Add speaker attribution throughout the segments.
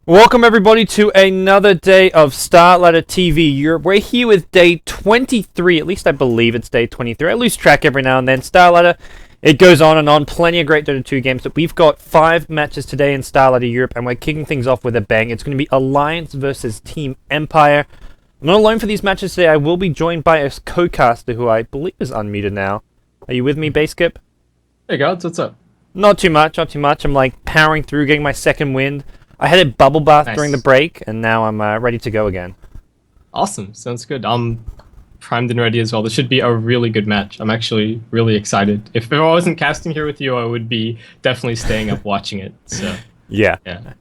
Speaker 1: Welcome everybody to another day of Starladder TV Europe. We're here with day 23, at least I believe it's day 23. I lose track every now and then. Starladder, it goes on and on. Plenty of great Dota 2 games, but we've got 5 matches today in Starladder Europe, and we're kicking things off with a bang. It's going to be Alliance versus Team Empire. I'm not alone for these matches today. I will be joined by a co-caster who I believe is unmuted now. Are you with me, Baseskip?
Speaker 2: Hey guys, what's up?
Speaker 1: Not too much, not too much. I'm like powering through, getting my second wind. I had a bubble bath during the break, and now I'm ready to go again.
Speaker 2: Awesome, sounds good. I'm primed and ready as well. This should be a really good match. I'm actually really excited. If I wasn't casting here with you, I would be definitely staying up watching it. So
Speaker 1: yeah.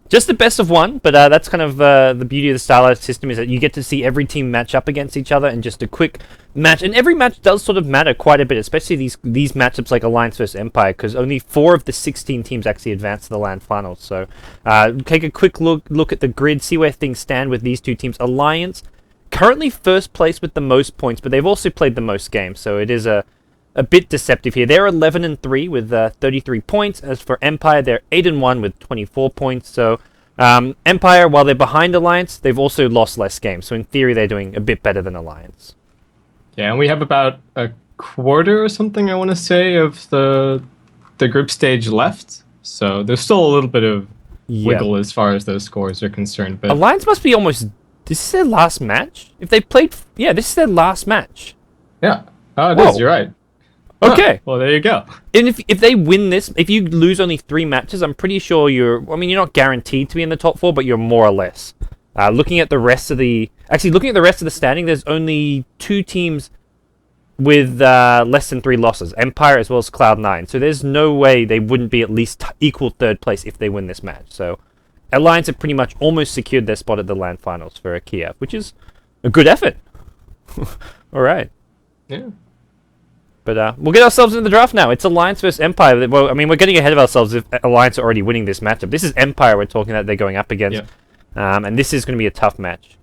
Speaker 1: Just the best of one, but that's kind of the beauty of the Starladder system is that you get to see every team match up against each other in just a quick match. And every match does sort of matter quite a bit, especially these matchups like Alliance versus Empire, because only 4 of the 16 teams actually advance to the LAN finals. So take a quick look at the grid, see where things stand with these two teams. Alliance currently first place with the most points, but they've also played the most games, so it is a bit deceptive here. They're 11-3 with 33 points. As for Empire, they're 8-1 with 24 points. So Empire, while they're behind Alliance, they've also lost less games. So in theory, they're doing a bit better than Alliance.
Speaker 2: yeah, and we have about a quarter or something, I want to say, of the group stage left. So there's still a little bit of wiggle as far as those scores are concerned. But
Speaker 1: Alliance must be almost... This is their last match? If they played... Yeah, this is their last match.
Speaker 2: yeah, it is, you're right.
Speaker 1: Okay.
Speaker 2: Well, there you go.
Speaker 1: And if they win this, if you lose only 3 matches, I'm pretty sure you're not guaranteed to be in the top 4, but you're more or less. Looking at the rest of the standing, there's only 2 teams with less than 3 losses, Empire as well as Cloud9. So there's no way they wouldn't be at least equal 3rd place if they win this match. So Alliance have pretty much almost secured their spot at the LAN finals for Kiev, which is a good effort. All right.
Speaker 2: Yeah.
Speaker 1: But we'll get ourselves into the draft now. It's Alliance versus Empire. Well, I mean, we're getting ahead of ourselves if Alliance are already winning this matchup. This is Empire we're talking that they're going up against. Yeah. And this is going to be a tough match.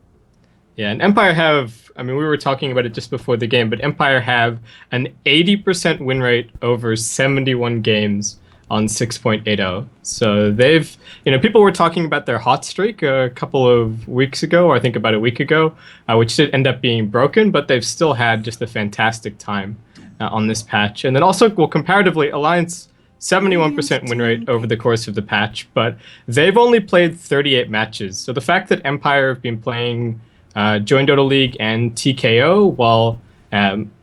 Speaker 2: Yeah, and Empire have, I mean, we were talking about it just before the game, but Empire have an 80% win rate over 71 games on 6.80. So they've, people were talking about their hot streak a couple of weeks ago, or I think about a week ago, which did end up being broken, but they've still had just a fantastic time on this patch. And then also, well, comparatively, Alliance 71% win rate over the course of the patch, but they've only played 38 matches. So the fact that Empire have been playing Join Dota League and TKO, while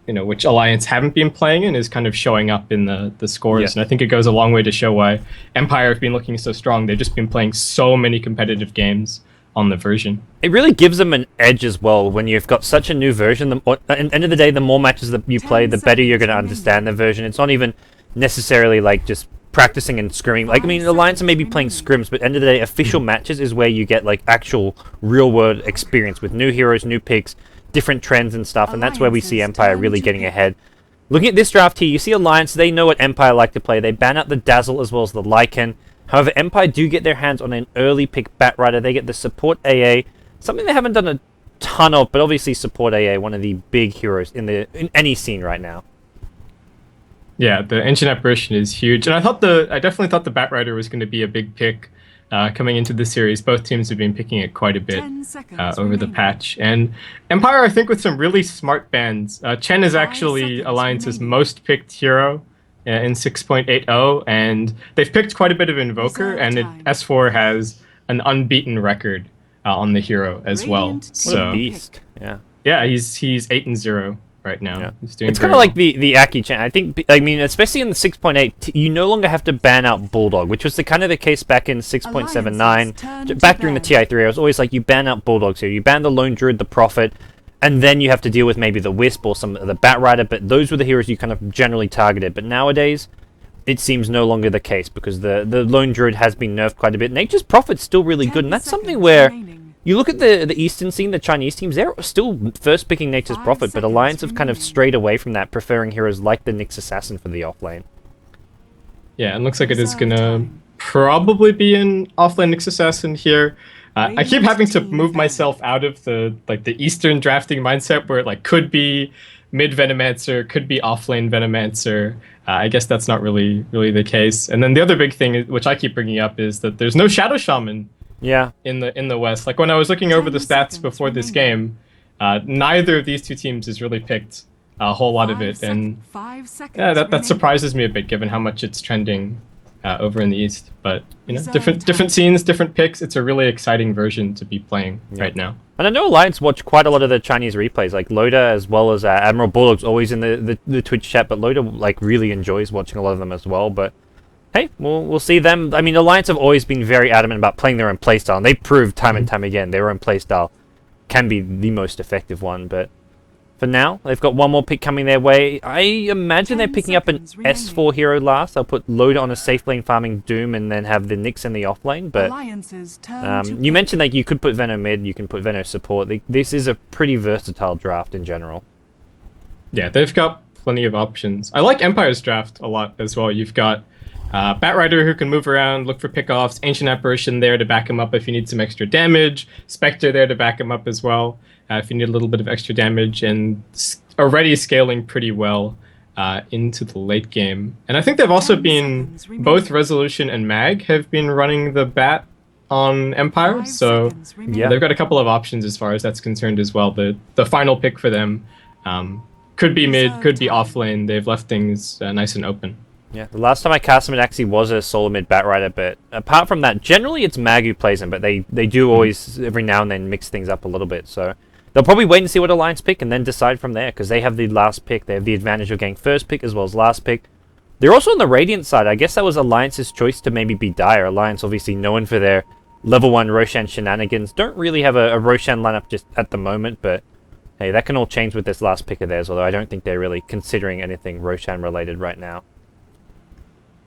Speaker 2: which Alliance haven't been playing in, is kind of showing up in the scores. Yeah. And I think it goes a long way to show why Empire have been looking so strong. They've just been playing so many competitive games on the version.
Speaker 1: It really gives them an edge as well when you've got such a new version. At the end of the day, the more matches that you play, the better you're going to understand the version. It's not even necessarily like just practicing and scrimming. Like, I mean, Alliance are maybe playing scrims, but at the end of the day, official matches is where you get like actual real-world experience with new heroes, new picks, different trends and stuff, and that's where we see Empire really getting ahead. Looking at this draft here, you see Alliance, they know what Empire like to play. They ban out the Dazzle as well as the Lycan. However, Empire do get their hands on an early pick Batrider. They get the support AA, something they haven't done a ton of, but obviously support AA, one of the big heroes in any scene right now.
Speaker 2: Yeah, the Ancient Apparition is huge, and I definitely thought the Batrider was going to be a big pick coming into the series. Both teams have been picking it quite a bit over the patch, and Empire, I think, with some really smart bans. Chen is actually Alliance's most picked hero in 6.80, and they've picked quite a bit of Invoker, and S4 has an unbeaten record on the hero as well.
Speaker 1: So, what a beast!
Speaker 2: Yeah, he's 8-0 right now. Yeah. He's doing
Speaker 1: it's kind of like the Aki Chen. I mean, especially in the 6.8, you no longer have to ban out Bulldog, which was the case back in 6.79. Back during the TI3, I was always like, you ban out Bulldogs here, you ban the Lone Druid, the Prophet, and then you have to deal with maybe the Wisp or some of the Batrider, but those were the heroes you kind of generally targeted. But nowadays, it seems no longer the case, because the Lone Druid has been nerfed quite a bit. Nature's Prophet's still really good, and that's something where you look at the Eastern scene, the Chinese teams, they're still first picking Nature's Prophet, but Alliance have kind of strayed away from that, preferring heroes like the Nyx Assassin for the offlane.
Speaker 2: Yeah, it looks like it is going to probably be an offlane Nyx Assassin here. I keep having to move myself out of the Eastern drafting mindset where it could be mid Venomancer, could be offlane Venomancer. I guess that's not really the case. And then the other big thing, which I keep bringing up, is that there's no Shadow Shaman
Speaker 1: Yeah.
Speaker 2: in the West. Like when I was looking over the
Speaker 3: 10
Speaker 2: stats
Speaker 3: seconds
Speaker 2: before this
Speaker 3: remaining.
Speaker 2: game, neither of these two teams has really picked a whole lot of it, and
Speaker 3: 5
Speaker 2: yeah,
Speaker 3: seconds
Speaker 2: that
Speaker 3: remaining.
Speaker 2: surprises me a bit given how much it's trending over in the East. But you know,
Speaker 3: Reserve
Speaker 2: different
Speaker 3: time.
Speaker 2: scenes, different picks. It's a really exciting version to be playing right now.
Speaker 1: And I know Alliance watch quite a lot of the Chinese replays, like Loda as well as Admiral Bulldog's always in the Twitch chat, but Loda like really enjoys watching a lot of them as well. But hey, we'll see them. I mean, Alliance have always been very adamant about playing their own playstyle, and they've proved time and time again their own playstyle can be the most effective one. But for now, they've got one more pick coming their way. I imagine they're
Speaker 3: 10
Speaker 1: picking up an
Speaker 3: seconds remaining.
Speaker 1: S4 hero last. They'll put Loda on a safe lane farming Doom and then have the Nyx in the off lane. But
Speaker 3: Alliance's turn to
Speaker 1: you
Speaker 3: pick.
Speaker 1: mentioned that you could put Venom mid, you can put Venom support. This is a pretty versatile draft in general.
Speaker 2: Yeah, they've got plenty of options. I like Empire's draft a lot as well. You've got Batrider who can move around, look for pickoffs, Ancient Apparition there to back him up if you need some extra damage, Spectre there to back him up as well if you need a little bit of extra damage, and already scaling pretty well into the late game. And I think they've also
Speaker 3: 10
Speaker 2: been,
Speaker 3: seconds remaining.
Speaker 2: both Resolution and Mag have been running the bat on Empire,
Speaker 3: 5
Speaker 2: so
Speaker 3: seconds remaining.
Speaker 1: Yeah.
Speaker 2: they've got a couple of options as far as that's concerned as well. The final pick for them could be mid, could be off lane. They've left things nice and open.
Speaker 1: Yeah, the last time I cast him, it actually was a solo mid Batrider, but apart from that, generally it's Mag who plays him, but they do always, every now and then, mix things up a little bit, so they'll probably wait and see what Alliance pick and then decide from there, because they have the last pick. They have the advantage of getting first pick as well as last pick. They're also on the Radiant side. I guess that was Alliance's choice to maybe be Dire. Alliance obviously known for their level 1 Roshan shenanigans. Don't really have a Roshan lineup just at the moment, but hey, that can all change with this last pick of theirs, although I don't think they're really considering anything Roshan related right now.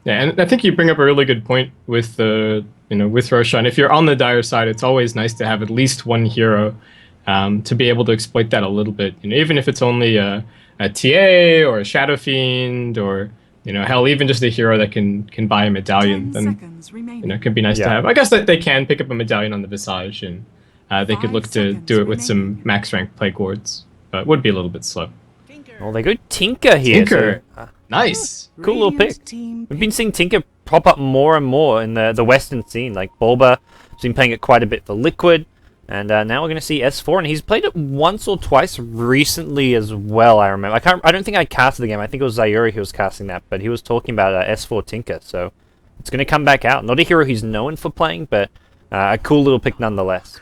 Speaker 2: Yeah, and I think you bring up a really good point with with Roshan. If you're on the Dire side, it's always nice to have at least one hero to be able to exploit that a little bit. Even if it's only a TA or a Shadow Fiend or hell, even just a hero that can buy a medallion,
Speaker 3: 10
Speaker 2: then
Speaker 3: seconds remaining.
Speaker 2: it could be nice to have. I guess that they can pick up a medallion on the Visage, and they could
Speaker 3: 5
Speaker 2: look to
Speaker 3: seconds
Speaker 2: do it with some
Speaker 3: remaining.
Speaker 2: max rank Plague Wards, but would be a little bit slow.
Speaker 1: Well, they go Tinker here.
Speaker 2: Tinker.
Speaker 1: So,
Speaker 2: Nice.
Speaker 1: cool little
Speaker 3: Radiant
Speaker 1: pick.
Speaker 3: team
Speaker 1: we've been seeing Tinker pop up more and more in the Western scene. Like Bulba has been playing it quite a bit for Liquid, and now we're going to see S4, and he's played it once or twice recently as well. I remember. I don't think I casted the game. I think it was Zayuri who was casting that, but he was talking about S4 Tinker, so it's going to come back out. Not a hero he's known for playing, but a cool little pick nonetheless.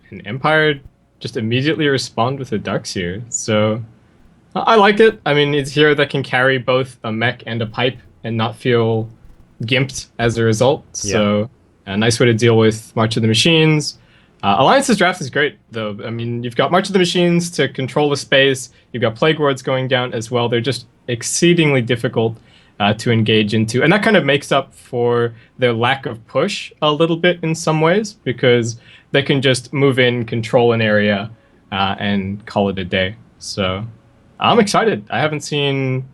Speaker 2: And Empire just immediately respond with a Darkseer, so I like it. I mean, it's a hero that can carry both a mech and a pipe and not feel gimped as a result. So a nice way to deal with March of the Machines. Alliance's draft is great, though. I mean, you've got March of the Machines to control the space. You've got Plague Wards going down as well. They're just exceedingly difficult to engage into. And that kind of makes up for their lack of push a little bit in some ways, because they can just move in, control an area, and call it a day. So I'm excited. I haven't seen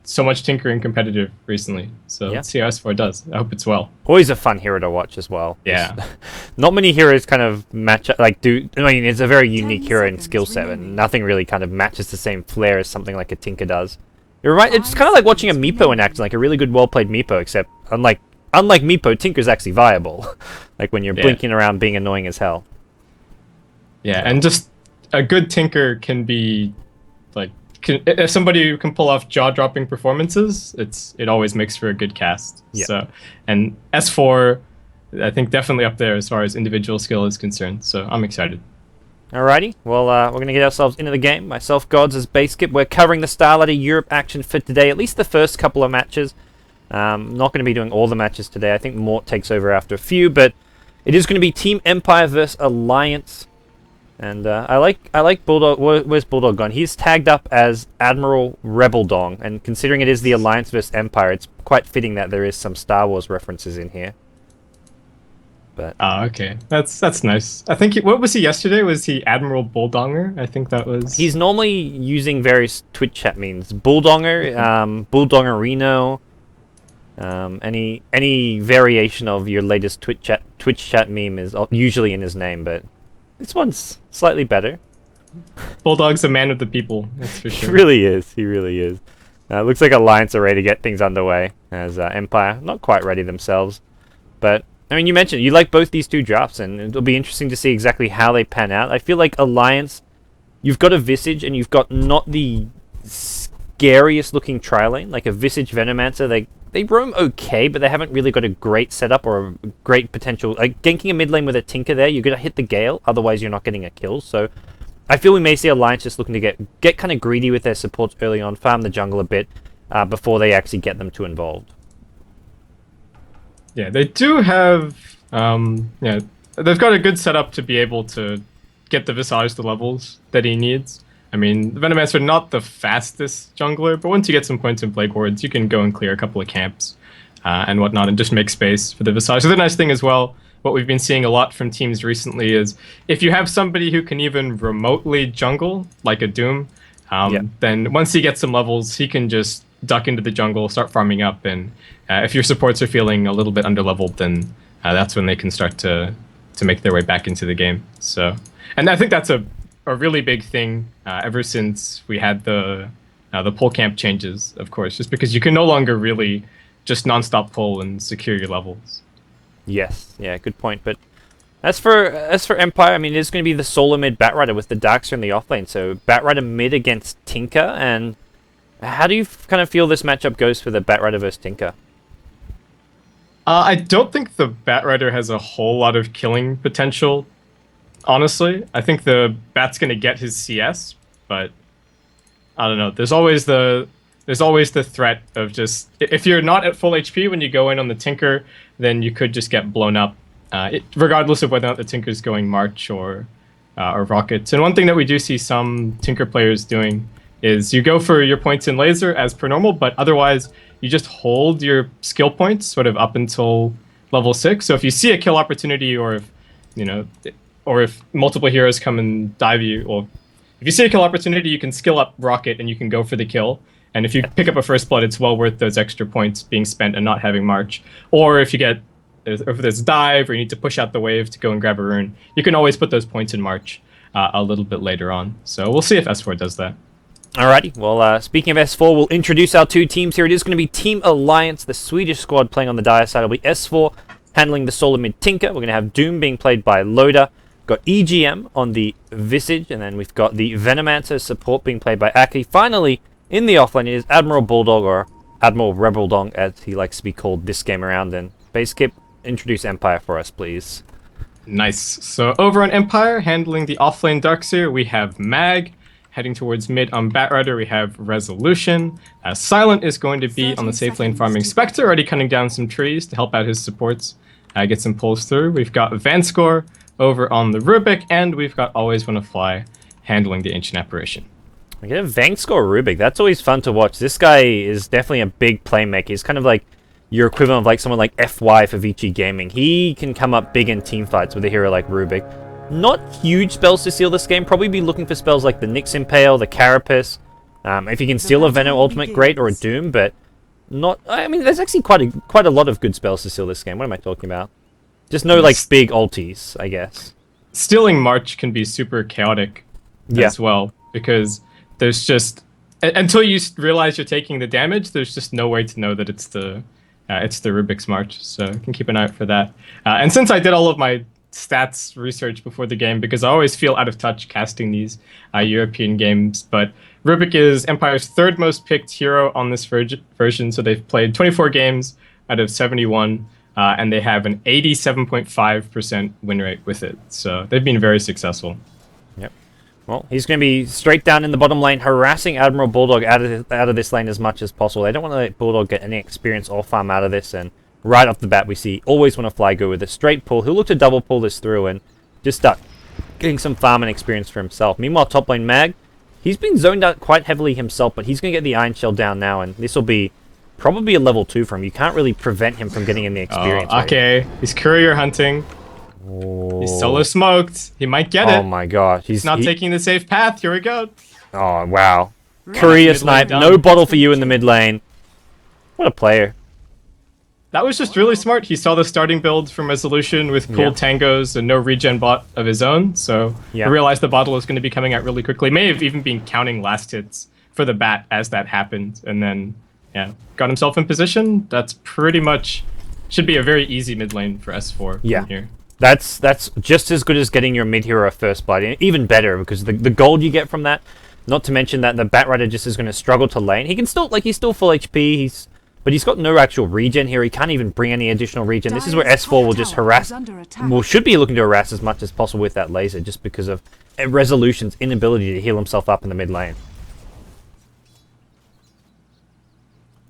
Speaker 2: so much tinkering competitive recently. So let's see how S4 does. I hope it's well.
Speaker 1: Always a fun hero to watch as well.
Speaker 2: Yeah.
Speaker 1: Not many heroes kind of match up, I mean, it's a very unique
Speaker 3: 10
Speaker 1: hero in
Speaker 3: seconds
Speaker 1: skill set, and
Speaker 3: remaining.
Speaker 1: nothing really kind of matches the same flair as something like a Tinker does. It's kind of like watching a Meepo in action, like a really good, well-played Meepo, except unlike Meepo, Tinker's actually viable. Like when you're blinking around being annoying as hell.
Speaker 2: Yeah, and just a good Tinker can be like, if somebody can pull off jaw-dropping performances, it always makes for a good cast.
Speaker 1: Yeah.
Speaker 2: So, and S4, I think definitely up there as far as individual skill is concerned. So I'm excited.
Speaker 1: Alrighty, well, we're going to get ourselves into the game. Myself, Gods, as Baseskip. We're covering the Starladder Europe action for today, at least the first couple of matches. Not going to be doing all the matches today. I think Mort takes over after a few, but it is going to be Team Empire versus Alliance. And I like Bulldog. Where's Bulldog gone? He's tagged up as Admiral Rebel Dong, and considering it is the Alliance versus Empire, it's quite fitting that there is some Star Wars references in here. But
Speaker 2: Okay, that's nice. I think what was he yesterday? Was he Admiral Bulldonger? I think that was.
Speaker 1: he's normally using various Twitch chat memes. Bulldonger, Bulldongerino, any variation of your latest Twitch chat meme is usually in his name, but this one's slightly better.
Speaker 2: Bulldog's a man of the people. That's for
Speaker 1: He
Speaker 2: sure.
Speaker 1: really is. He really is. Looks like Alliance are ready to get things underway, as Empire not quite ready themselves. But I mean, you mentioned you like both these two drafts, and it'll be interesting to see exactly how they pan out. I feel like Alliance, you've got a Visage, and you've got not the scariest looking tri-lane, like a Visage Venomancer. They roam okay, but they haven't really got a great setup or a great potential. Like, ganking a mid lane with a Tinker there, you're going to hit the Gale, otherwise you're not getting a kill. So I feel we may see Alliance just looking to get kind of greedy with their supports early on, farm the jungle a bit before they actually get them too involved.
Speaker 2: Yeah, they do have, yeah, they've got a good setup to be able to get the Visage the levels that he needs. I mean, the Venomancer are not the fastest jungler, but once you get some points in Plague Wards, you can go and clear a couple of camps and whatnot and just make space for the Visage. So the nice thing as well, what we've been seeing a lot from teams recently is if you have somebody who can even remotely jungle, like a Doom, then once he gets some levels, he can just duck into the jungle, start farming up, and if your supports are feeling a little bit underleveled, then that's when they can start to make their way back into the game. So, and I think that's a really big thing ever since we had the pull camp changes, of course, just because you can no longer really just nonstop pull and secure your levels.
Speaker 1: Yes, yeah, good point. But as for Empire, I mean, it's going to be the solo mid Batrider with the Darkster in the offlane. So Batrider mid against Tinker, and how do you kind of feel this matchup goes for the Batrider versus Tinker?
Speaker 2: I don't think the Batrider has a whole lot of killing potential. Honestly, I think the Bat's going to get his CS, but I don't know. There's always the threat of just if you're not at full HP when you go in on the Tinker, then you could just get blown up, regardless of whether or not the Tinker's going March or Rockets. And one thing that we do see some Tinker players doing is you go for your points in laser as per normal, but otherwise you just hold your skill points sort of up until level 6. So if you see a kill opportunity, or if or if multiple heroes come and dive you, or if you see a kill opportunity, you can skill up Rocket and you can go for the kill. And if you pick up a first blood, it's well worth those extra points being spent and not having March. Or if there's dive, or you need to push out the wave to go and grab a rune, you can always put those points in March a little bit later on. So we'll see if S4 does that.
Speaker 1: Alrighty, well, speaking of S4, we'll introduce our two teams here. It is going to be Team Alliance, the Swedish squad playing on the Dire side. It'll be S4 handling the solo mid Tinker. We're going to have Doom being played by Loda. Got EGM on the Visage, and then we've got the Venomancer support being played by Aki. Finally, in the offlane is Admiral Bulldog, or Admiral Rebel Dong, as he likes to be called this game around. And Baseskip, introduce Empire for us, please.
Speaker 2: Nice. So over on Empire, handling the offlane Darkseer, we have Mag. Heading towards mid on Batrider, we have Resolution. Silent is going to be on the safe lane farming Spectre, already cutting down some trees to help out his supports, get some pulls through. We've got Vanscore over on the Rubik, and we've got Always Wanna Fly handling the Ancient Apparition.
Speaker 1: We get a Vanscore Rubik. That's always fun to watch. This guy is definitely a big playmaker. He's kind of like your equivalent of like someone like FY for Vici Gaming. He can come up big in team fights with a hero like Rubik. Not huge spells to seal this game. Probably be looking for spells like the Nyx Impale, the Carapace. If you can steal a Venom Ultimate, great, or a Doom, but not... I mean, there's actually quite a lot of good spells to seal this game. What am I talking about? Just no, like, big ultis, I guess.
Speaker 2: Stealing March can be super chaotic as well, because there's just... Until you realize you're taking the damage, there's just no way to know that it's the Rubik's March, so you can keep an eye out for that. And since I did all of my stats research before the game, because I always feel out of touch casting these European games, but Rubik is Empire's third most picked hero on this version, so they've played 24 games out of 71, and they have an 87.5% win rate with it, so they've been very successful.
Speaker 1: Yep. Well, he's going to be straight down in the bottom lane, harassing Admiral Bulldog out of this lane as much as possible. They don't want to let Bulldog get any experience or farm out of this, and right off the bat, we see Always Wanna Fly go with a straight pull. He'll look to double pull this through and just start getting some farm and experience for himself. Meanwhile, top lane Mag, he's been zoned out quite heavily himself, but he's going to get the Iron Shell down now, and this will be probably a level 2 for him. You can't really prevent him from getting in the experience.
Speaker 2: Okay, he's courier hunting.
Speaker 1: Oh.
Speaker 2: He's solo smoked. He might get it.
Speaker 1: Oh my gosh.
Speaker 2: He's not taking the safe path. Here we go.
Speaker 1: Oh, wow. Courier snipe, no bottle for you in the mid lane. What a player.
Speaker 2: That was just really smart. He saw the starting build from Resolution with pooled tangos and no regen bot of his own, so he realized the bottle was going to be coming out really quickly. May have even been counting last hits for the bat as that happened, and then got himself in position. That's pretty much should be a very easy mid lane for S4 from here.
Speaker 1: That's just as good as getting your mid hero first blood, and even better because the gold you get from that. Not to mention that the Batrider just is going to struggle to lane. He can still he's still full HP. But he's got no actual regen here. He can't even bring any additional regen. This is where S4 will just harass. Well, should be looking to harass as much as possible with that laser, just because of Resolution's inability to heal himself up in the mid lane.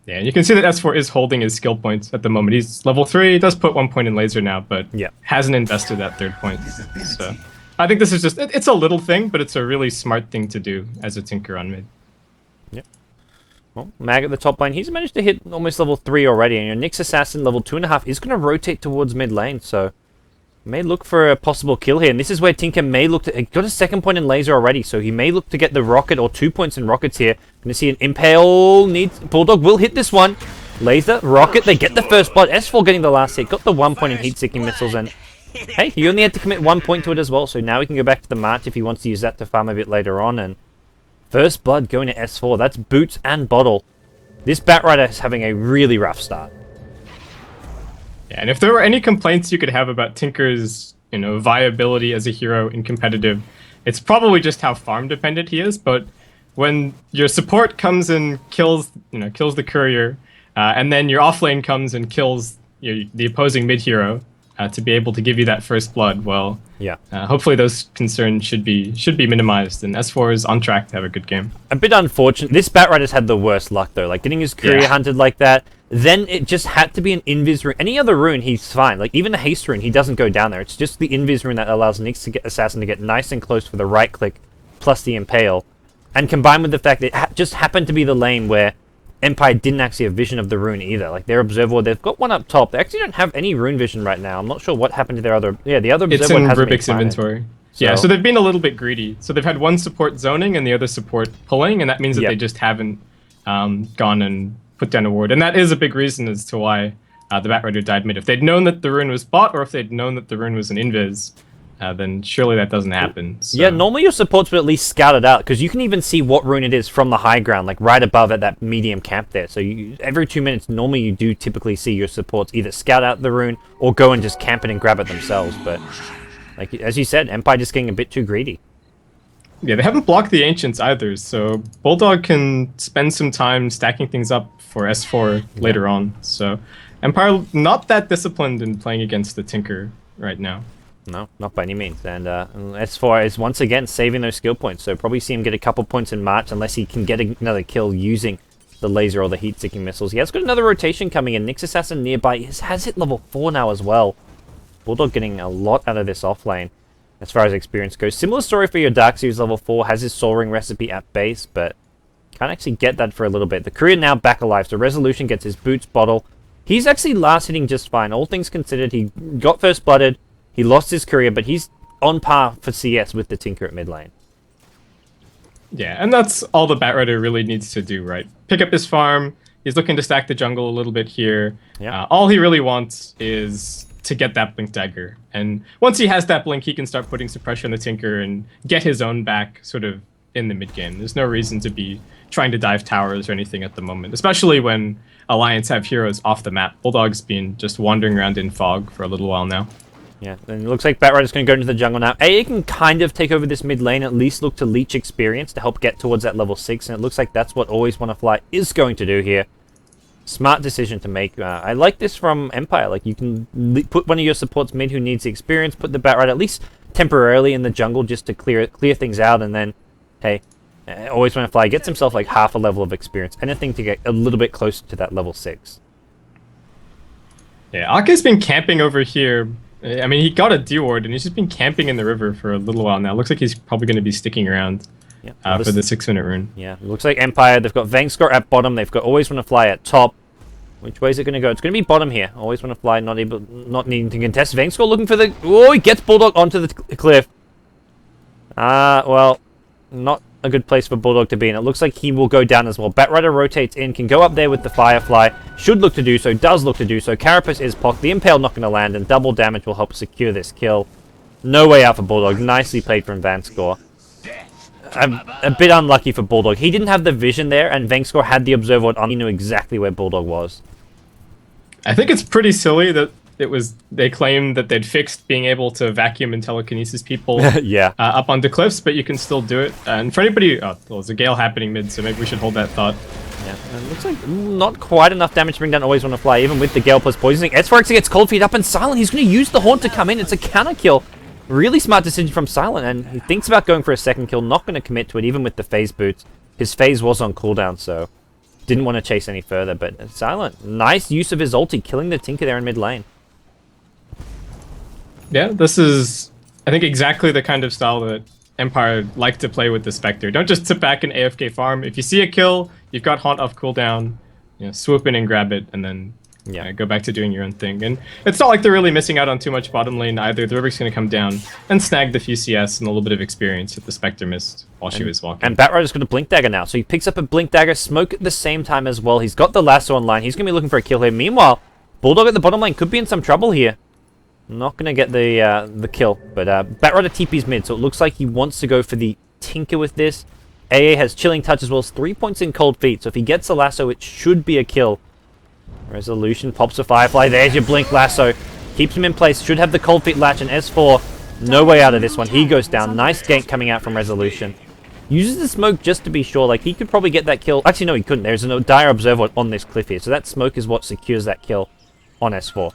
Speaker 2: Yeah, and you can see that S4 is holding his skill points at the moment. He's level 3, he does put 1 point in laser now, but hasn't invested that 3rd point. So I think this is just, it's a little thing, but it's a really smart thing to do as a Tinker on mid.
Speaker 1: Yep. Well, Mag at the top lane, he's managed to hit almost level 3 already, and your Nyx Assassin level 2.5 is going to rotate towards mid lane, so may look for a possible kill here. And this is where Tinker may look to... He got a 2nd point in laser already, so he may look to get the rocket or 2 points in rockets here. Going to see an Impale needs... Bulldog will hit this one. Laser, rocket, they get the first blood. S4 getting the last hit, got the 1 point in heat-seeking missiles, and hey, he only had to commit 1 point to it as well, so now he can go back to the March if he wants to use that to farm a bit later on, and first blood going to S4. That's Boots and Bottle. This Batrider is having a really rough start.
Speaker 2: Yeah, and if there were any complaints you could have about Tinker's, viability as a hero in competitive, it's probably just how farm dependent he is. But when your support comes and kills the courier, and then your offlane comes and kills the opposing mid hero to be able to give you that first blood, well, hopefully those concerns should be minimized, and S4 is on track to have a good game.
Speaker 1: A bit unfortunate. This Batrider's had the worst luck though, like getting his courier hunted like that. Then it just had to be an Invis rune. Any other rune, he's fine. Like, even the Haste rune, he doesn't go down there. It's just the Invis rune that allows Nyx Assassin to get nice and close for the right click, plus the Impale. And combined with the fact that it just happened to be the lane where Empire didn't actually have vision of the rune either. Like, their Observer, they've got one up top. They actually don't have any rune vision right now. I'm not sure what happened to their other... Yeah, the other Observer
Speaker 2: hasn't
Speaker 1: been
Speaker 2: Rubik's inventory. So. Yeah, so they've been a little bit greedy. So they've had one support zoning and the other support pulling, and that means that they just haven't gone and put down a ward. And that is a big reason as to why the Batrider died mid. If they'd known that the rune was bot, or if they'd known that the rune was an invis, then surely that doesn't happen. So.
Speaker 1: Yeah, normally your supports would at least scout it out, because you can even see what rune it is from the high ground, like right above at that medium camp there. So every 2 minutes, normally you do typically see your supports either scout out the rune, or go and just camp it and grab it themselves. But, like as you said, Empire just getting a bit too greedy.
Speaker 2: Yeah, they haven't blocked the Ancients either, so Bulldog can spend some time stacking things up for S4 later on. So Empire not that disciplined in playing against the Tinker right now.
Speaker 1: No, not by any means. And S4 is once again saving those skill points, so probably see him get a couple points in March unless he can get another kill using the laser or the heat-seeking missiles. He has got another rotation coming in. Nyx Assassin nearby has hit level 4 now as well. Bulldog getting a lot out of this offlane as far as experience goes. Similar story for your Dark Series level 4, has his Soul Ring recipe at base, but can't actually get that for a little bit. The Courier now back alive, so Resolution gets his Boots Bottle. He's actually last hitting just fine. All things considered, he got first blooded, he lost his Courier, but he's on par for CS with the Tinker at mid lane.
Speaker 2: Yeah, and that's all the Batrider really needs to do, right? Pick up his farm, he's looking to stack the jungle a little bit here. All he really wants is to get that Blink Dagger. And once he has that Blink, he can start putting some pressure on the Tinker and get his own back sort of in the mid game. There's no reason to be trying to dive towers or anything at the moment, especially when Alliance have heroes off the map. Bulldog's been just wandering around in fog for a little while now.
Speaker 1: Yeah, and it looks like Batrider's going to go into the jungle now. A can kind of take over this mid lane, at least look to leech experience to help get towards that level 6, and it looks like that's what Always Wanna Fly is going to do here. Smart decision to make. I like this from Empire. Like, you can put one of your supports mid who needs the experience, put the Batrider at least temporarily in the jungle just to clear things out, and then, hey, Always Wanna Fly gets himself like half a level of experience. Anything to get a little bit closer to that level 6.
Speaker 2: Yeah, Aka's been camping over here. I mean, he got a D-Ward, and he's just been camping in the river for a little while now. Looks like he's probably going to be sticking around for the 6-minute rune. Yeah,
Speaker 1: it looks like Empire, they've got Vangscore at bottom, they've got Always Wanna Fly at top. Which way is it going to go? It's going to be bottom here. Always Wanna Fly, not needing to contest. Vangscore looking for the... Oh, he gets Bulldog onto the cliff. Well, not a good place for Bulldog to be, and it looks like he will go down as well. Batrider rotates in, can go up there with the Firefly, should look to do so, does look to do so. Carapace is pocked, the Impale not going to land, and double damage will help secure this kill. No way out for Bulldog. Nicely played from Vangscore. A bit unlucky for Bulldog. He didn't have the vision there, and Vangscore had the Observer on. He knew exactly where Bulldog was.
Speaker 2: I think it's pretty silly that they claimed that they'd fixed being able to vacuum and telekinesis people
Speaker 1: Yeah.
Speaker 2: up onto cliffs, but you can still do it. And for anybody, well, there's a gale happening mid, so maybe we should hold that thought.
Speaker 1: Yeah, it looks like not quite enough damage to bring down Always Wanna Fly, even with the Gale plus poisoning. S4 actually gets Cold Feet up, and Silent, he's going to use the Haunt to come in. It's a counter kill. Really smart decision from Silent, and he thinks about going for a second kill, not going to commit to it, even with the phase boots. His phase was on cooldown, so didn't want to chase any further, but Silent, nice use of his ulti, killing the Tinker there in mid lane.
Speaker 2: Yeah, this is, I think, exactly the kind of style that Empire like to play with the Spectre. Don't just sit back and AFK farm. If you see a kill, you've got Haunt off cooldown, swoop in and grab it, and then go back to doing your own thing. And it's not like they're really missing out on too much bottom lane either. The Rubric's going to come down and snag the few CS and a little bit of experience that the Spectre missed while she was walking.
Speaker 1: And Batrider's got a Blink Dagger now, so he picks up a Blink Dagger, Smoke at the same time as well. He's got the lasso online. He's going to be looking for a kill here. Meanwhile, Bulldog at the bottom lane could be in some trouble here. Not going to get the kill, but Batrider TP's mid, so it looks like he wants to go for the Tinker with this. AA has Chilling Touch as well as 3 points in Cold Feet, so if he gets a lasso, it should be a kill. Resolution pops a Firefly. There's your Blink Lasso. Keeps him in place. Should have the Cold Feet latch, and S4, no way out of this one. He goes down. Nice gank coming out from Resolution. Uses the smoke just to be sure. Like, he could probably get that kill. Actually, no, he couldn't. There's a dire observer on this cliff here, so that smoke is what secures that kill on S4.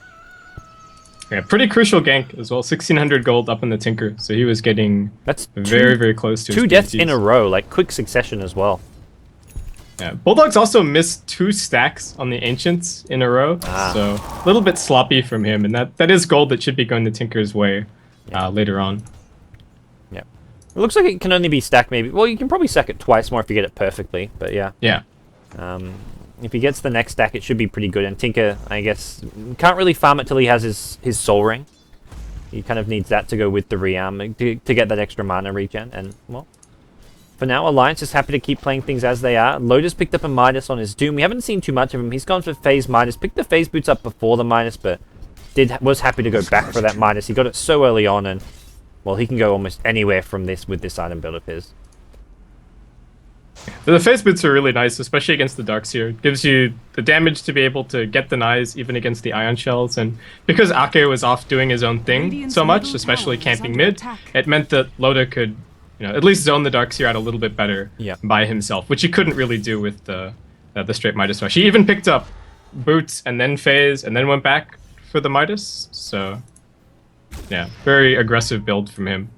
Speaker 2: Yeah, pretty crucial gank as well. 1,600 gold up in the Tinker, so he was getting very close to his
Speaker 1: two deaths
Speaker 2: PTs.
Speaker 1: in a row, like quick succession as well.
Speaker 2: Yeah, Bulldog's also missed 2 stacks on the Ancients in a row, so a little bit sloppy from him, and that is gold that should be going the Tinker's way later on.
Speaker 1: Yeah, it looks like it can only be stacked maybe. Well, you can probably stack it twice more if you get it perfectly, but yeah.
Speaker 2: Yeah.
Speaker 1: If he gets the next stack, it should be pretty good. And Tinker, I guess, can't really farm it till he has his Soul Ring. He kind of needs that to go with the rearm to get that extra mana regen. And, well, for now, Alliance is happy to keep playing things as they are. Lotus picked up a Midas on his Doom. We haven't seen too much of him. He's gone for Phase Midas. Picked the Phase Boots up before the Midas, but was happy to go back for that Midas. He got it so early on, and, well, he can go almost anywhere from this with this item build of his.
Speaker 2: The phase boots are really nice, especially against the Darkseer. It gives you the damage to be able to get denies even against the Ion Shells, and because Ake was off doing his own thing so much, especially camping mid, it meant that Loda could, at least zone the Darkseer out a little bit better by himself, which he couldn't really do with the straight Midas rush. He even picked up boots and then phase and then went back for the Midas, so yeah, very aggressive build from him.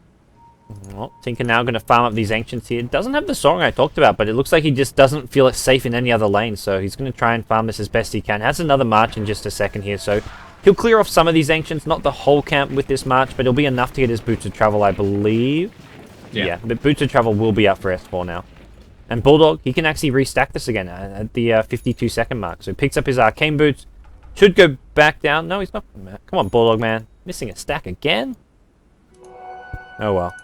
Speaker 1: Well, Tinker now going to farm up these Ancients here. Doesn't have the song I talked about, but it looks like he just doesn't feel it safe in any other lane, so he's going to try and farm this as best he can. Has another march in just a second here, so he'll clear off some of these Ancients, not the whole camp with this march, but it'll be enough to get his Boots of Travel, I believe. Yeah, but Boots of Travel will be up for S4 now. And Bulldog, he can actually restack this again at the 52-second mark, so he picks up his Arcane Boots, should go back down. No, he's not. Come on, Bulldog, man. Missing a stack again? Oh, well.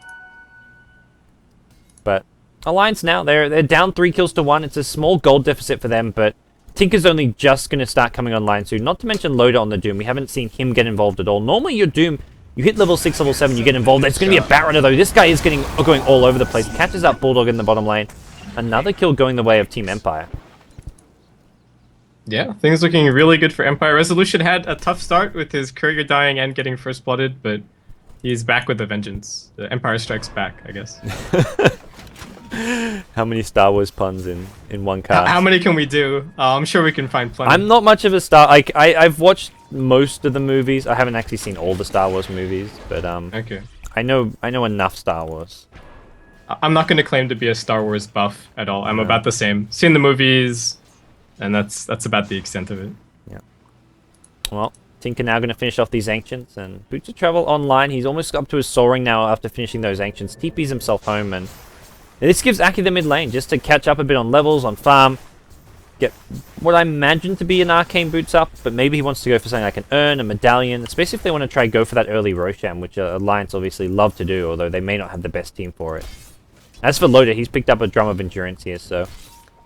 Speaker 1: But Alliance now, they're down 3 kills to 1. It's a small gold deficit for them, but Tinker's only just going to start coming online soon. Not to mention Loda on the Doom. We haven't seen him get involved at all. Normally your Doom, you hit level 6, level 7, you get involved. It's going to be a Batrider though. This guy is going all over the place. Catches up Bulldog in the bottom lane. Another kill going the way of Team Empire.
Speaker 2: Yeah, things looking really good for Empire. Resolution had a tough start with his courier dying and getting first blooded, but he's back with a vengeance. The Empire strikes back, I guess.
Speaker 1: How many Star Wars puns in one cast?
Speaker 2: How many can we do? I'm sure we can find plenty.
Speaker 1: I'm not much of a Star... I've watched most of the movies. I haven't actually seen all the Star Wars movies, but
Speaker 2: okay.
Speaker 1: I know enough Star Wars.
Speaker 2: I'm not going to claim to be a Star Wars buff at all. I'm about the same. Seen the movies, and that's about the extent of it.
Speaker 1: Yeah. Well, Tinker now going to finish off these Ancients, and Boots of Travel online. He's almost up to his Soul Ring now after finishing those Ancients. TP's himself home, and this gives Aki the mid lane just to catch up a bit on levels, on farm. Get what I imagine to be an Arcane Boots up, but maybe he wants to go for something like an Urn, a Medallion, especially if they want to try go for that early Roshan, which Alliance obviously love to do, although they may not have the best team for it. As for Loda, he's picked up a Drum of Endurance here, so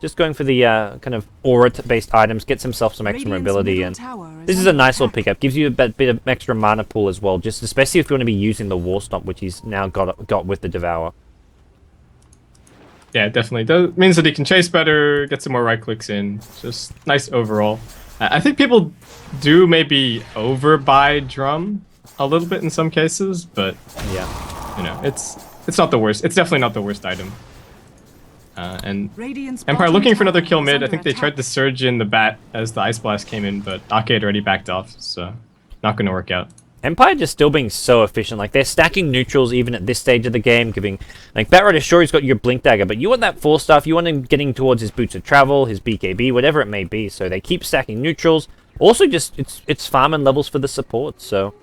Speaker 1: just going for the kind of aura-based items, gets himself some extra mobility, and this is a nice little pickup. Gives you a bit of extra mana pool as well, just especially if you want to be using the War Stomp, which he's now got with the Devour.
Speaker 2: Yeah, definitely. That means that he can chase better, get some more right clicks in. Just nice overall. I think people do maybe overbuy drum a little bit in some cases, but
Speaker 1: Yeah.
Speaker 2: you know, it's not the worst. It's definitely not the worst item. And
Speaker 3: Radiant's
Speaker 2: Empire
Speaker 3: bottom
Speaker 2: looking for another
Speaker 3: tower
Speaker 2: kill
Speaker 3: is
Speaker 2: mid. I
Speaker 3: under
Speaker 2: think they tried
Speaker 3: attack.
Speaker 2: to surge in the bat as the Ice Blast came in, but Ake had already backed off, so not going to work out.
Speaker 1: Empire just still being so efficient. Like, they're stacking neutrals even at this stage of the game, giving... Like, Batrider, sure, he's got your Blink Dagger, but you want that 4 stuff. You want him getting towards his Boots of Travel, his BKB, whatever it may be. So they keep stacking neutrals. Also, just, it's farming levels for the support, so...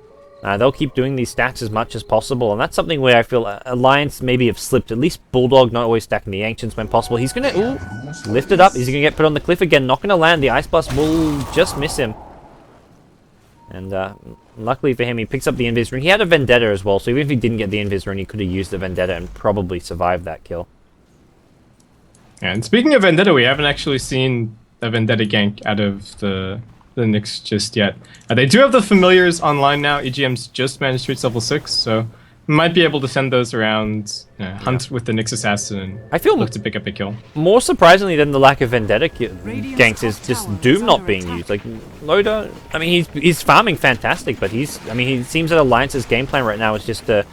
Speaker 1: they'll keep doing these stacks as much as possible, and that's something where I feel Alliance maybe have slipped. At least Bulldog not always stacking the Ancients when possible. He's going to lift it up. He's going to get put on the cliff again. Not going to land. The Ice Blast will just miss him. And luckily for him, he picks up the Invis Rune. He had a Vendetta as well, so even if he didn't get the Invis Rune, he could have used the Vendetta and probably survived that kill.
Speaker 2: And speaking of Vendetta, we haven't actually seen a Vendetta gank out of the Nyx just yet. They do have the familiars online now. EGM's just managed to reach level 6, so might be able to send those around, hunt with the Nyx Assassin, and
Speaker 1: I feel
Speaker 2: look to pick up a kill.
Speaker 1: More surprisingly than the lack of Vendetta ganks is just Doom not being used. Like, Loda, I mean, he's farming fantastic, but he seems that Alliance's game plan right now is just to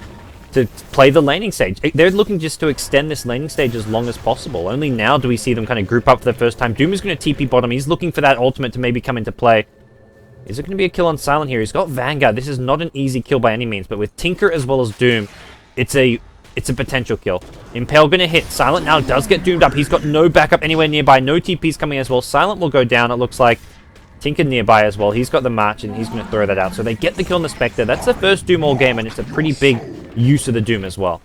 Speaker 1: play the laning stage. They're looking just to extend this laning stage as long as possible. Only now do we see them kind of group up for the first time. Doom is going to TP bottom. He's looking for that ultimate to maybe come into play. Is it going to be a kill on Silent here? He's got Vanguard. This is not an easy kill by any means, but with Tinker as well as Doom, it's a potential kill. Impale going to hit. Silent now does get doomed up. He's got no backup anywhere nearby. No TPs coming as well. Silent will go down, it looks like. Tinker nearby as well. He's got the March, and he's going to throw that out. So they get the kill on the Spectre. That's the first Doom all game, and it's a pretty big use of the Doom as well.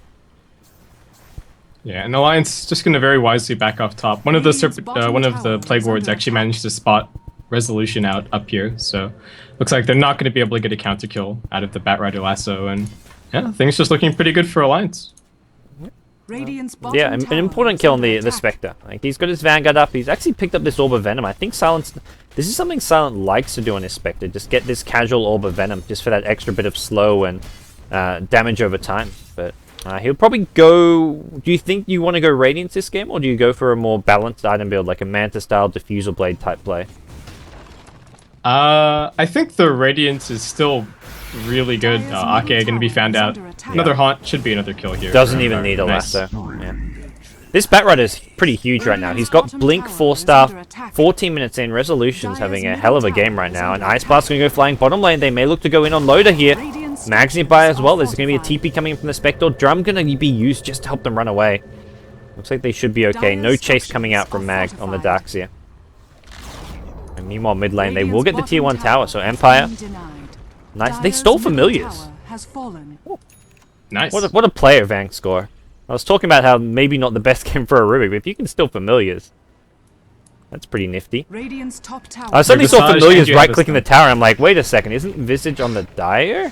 Speaker 2: Yeah, and Alliance just going to very wisely back off top. One of the playboards actually managed to spot Resolution out up here, so looks like they're not going to be able to get a counter kill out of the Batrider lasso, and yeah, things just looking pretty good for Alliance.
Speaker 1: Yeah, an important kill on the Spectre. Like, he's got his Vanguard up. He's actually picked up this Orb of Venom. I think this is something Silent likes to do on his Spectre. Just get this casual Orb of Venom, just for that extra bit of slow and damage over time. But he'll probably go... Do you think you want to go Radiance this game, or do you go for a more balanced item build, like a Manta-style Diffusal Blade type play?
Speaker 2: I think the Radiance is still really good. Ake going to be found out. Another Haunt should be another kill here.
Speaker 1: Doesn't even need a lasso. Yeah. This Batrider is pretty huge right now. He's got Blink, 4-star, 14 minutes in. Resolution's having a hell of a game right now. And Ice Blast's going to go flying bottom lane. They may look to go in on Loader here. Mag's nearby as well. There's going to be a TP coming in from the Spectre. Drum going to be used just to help them run away. Looks like they should be okay. No chase coming out from Mag on the Darks here. And meanwhile, mid lane, they will get the tier 1 tower. So Empire... Nice. They stole Familiars.
Speaker 2: Nice.
Speaker 1: What a player, Vank score. I was talking about how maybe not the best game for a Ruby, but if you can steal Familiars, that's pretty nifty. I suddenly saw Familiars right-clicking the tower. I'm like, wait a second, isn't Visage on the Dire?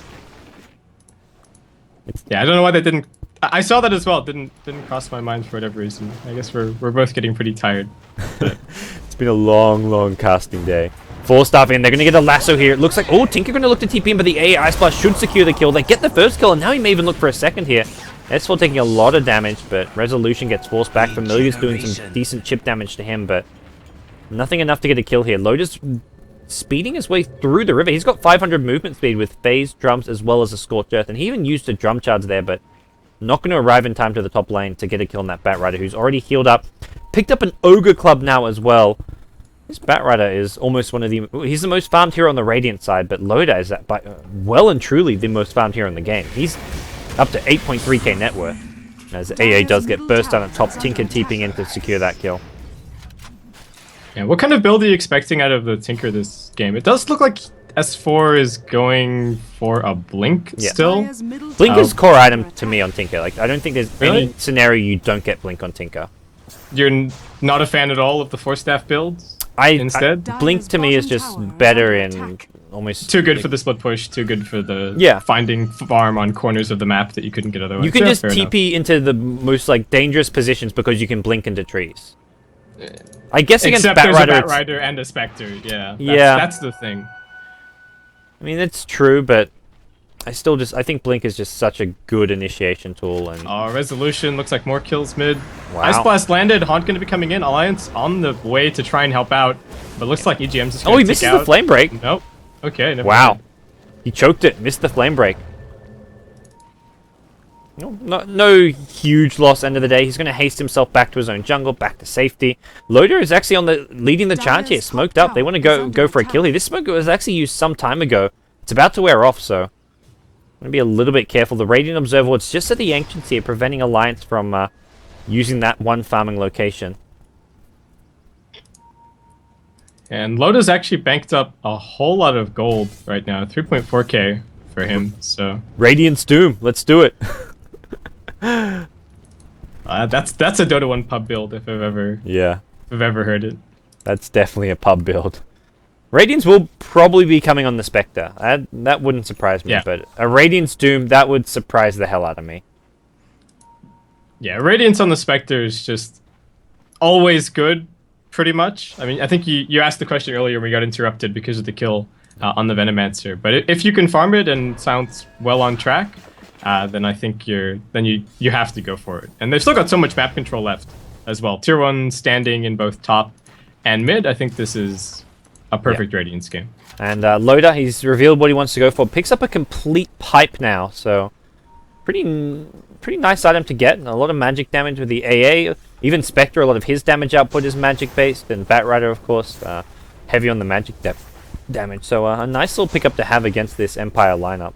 Speaker 2: Yeah, I don't know why they didn't... I saw that as well. Didn't cross my mind for whatever reason. I guess we're both getting pretty tired.
Speaker 1: It's been a long casting day. 4-star in. They're going to get a lasso here. It looks like... Oh, Tinker going to look to TP him, but the AI Splash should secure the kill. They get the first kill, and now he may even look for a second here. S4 taking a lot of damage, but Resolution gets forced back. Familiar's doing some decent chip damage to him, but nothing enough to get a kill here. Loda's speeding his way through the river. He's got 500 movement speed with phase, drums, as well as a Scorched Earth, and he even used a drum charge there, but not going to arrive in time to the top lane to get a kill on that Batrider, who's already healed up. Picked up an Ogre Club now as well. This Batrider is almost one of the... He's the most farmed hero on the Radiant side, but Loda is well and truly the most farmed hero in the game. He's up to 8.3k net worth, as AA does get burst down at top. Tinker TPing in to secure that kill.
Speaker 2: Yeah, what kind of build are you expecting out of the Tinker this game? It does look like S4 is going for a Blink still.
Speaker 1: Blink is core item to me on Tinker. Like, I don't think there's
Speaker 2: Really?
Speaker 1: any scenario you don't get Blink on Tinker.
Speaker 2: You're not a fan at all of the 4-staff builds? Instead?
Speaker 1: Blink to me is just better in almost...
Speaker 2: Too good for the split push, too good for the finding farm on corners of the map that you couldn't get otherwise.
Speaker 1: You can just
Speaker 2: fair
Speaker 1: TP into the most like dangerous positions because you can blink into trees. I guess against
Speaker 2: Except there's a
Speaker 1: Batrider,
Speaker 2: Batrider and a Spectre, yeah.
Speaker 1: Yeah.
Speaker 2: That's the thing.
Speaker 1: I mean, it's true, but I think Blink is just such a good initiation tool. And
Speaker 2: Resolution looks like more kills mid.
Speaker 1: Wow.
Speaker 2: Ice Blast landed. Haunt going to be coming in. Alliance on the way to try and help out, but looks like EGM's just
Speaker 1: he misses the flame break.
Speaker 2: Nope. Okay. Never
Speaker 1: Wow.
Speaker 2: mind.
Speaker 1: He choked it. Missed the flame break. No huge loss end of the day. He's going to haste himself back to his own jungle, back to safety. Loader is actually leading the charge here, smoked up. They want to go for a kill here. This smoke was actually used some time ago. It's about to wear off, so I'm going to be a little bit careful. The Radiant Observer Ward's just at the entrance here, preventing Alliance from using that one farming location.
Speaker 2: And Loda's actually banked up a whole lot of gold right now, 3.4k for him. So
Speaker 1: Radiant's Doom, let's do it.
Speaker 2: that's a Dota 1 pub build if I've ever heard it.
Speaker 1: That's definitely a pub build. Radiance will probably be coming on the Spectre. That wouldn't surprise me, but a Radiance Doom, that would surprise the hell out of me.
Speaker 2: Yeah, Radiance on the Spectre is just always good, pretty much. I mean, I think you asked the question earlier, we got interrupted because of the kill on the Venomancer. But if you can farm it and sounds well on track, then I think you have to go for it. And they've still got so much map control left as well. Tier 1 standing in both top and mid. I think this is a perfect Radiance game.
Speaker 1: And Loda, he's revealed what he wants to go for. Picks up a complete pipe now, so pretty nice item to get. And a lot of magic damage with the AA. Even Spectre, a lot of his damage output is magic based. And Batrider, of course, heavy on the magic damage. So a nice little pickup to have against this Empire lineup.